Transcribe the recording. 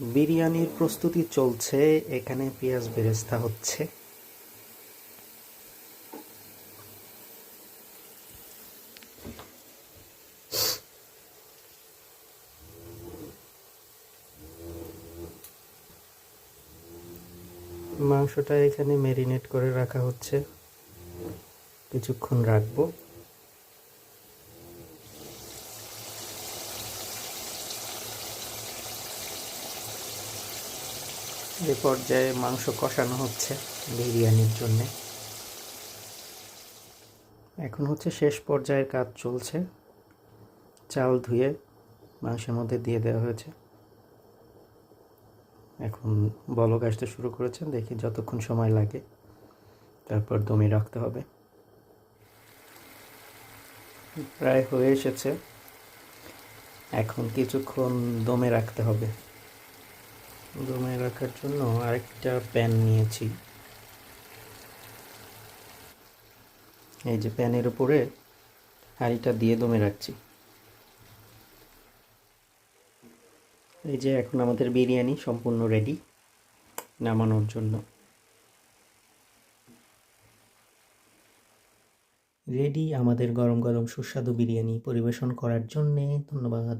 বিরিয়ানির প্রস্তুতি চলছে। এখানে পেঁয়াজ বেরেস্তা হচ্ছে। মাংসটা এখানে ম্যারিনেট করে রাখা হচ্ছে, কিছুক্ষণ রাখবো। এই পর্যায়ে মাংস কষানো হচ্ছে বিরিয়ানির জন্যে। এখন হচ্ছে শেষ পর্যায়ের কাজ চলছে। চাল ধুয়ে মাংসের মধ্যে দিয়ে দেওয়া হয়েছে। এখন বলক আসতে শুরু করেছেন, দেখি যতক্ষণ সময় লাগে, তারপর দমে রাখতে হবে। প্রায় হয়ে এসেছে, এখন কিছুক্ষণ দমে রাখতে হবে। দমে রাখার জন্য আরেকটা প্যান নিয়েছি। এই যে প্যানের উপরে হাঁড়িটা দিয়ে দমে রাখছি। এই যে এখন আমাদের বিরিয়ানি সম্পূর্ণ রেডি নামানোর জন্য। রেডি আমাদের গরম গরম সুস্বাদু বিরিয়ানি পরিবেশন করার জন্যে। ধন্যবাদ।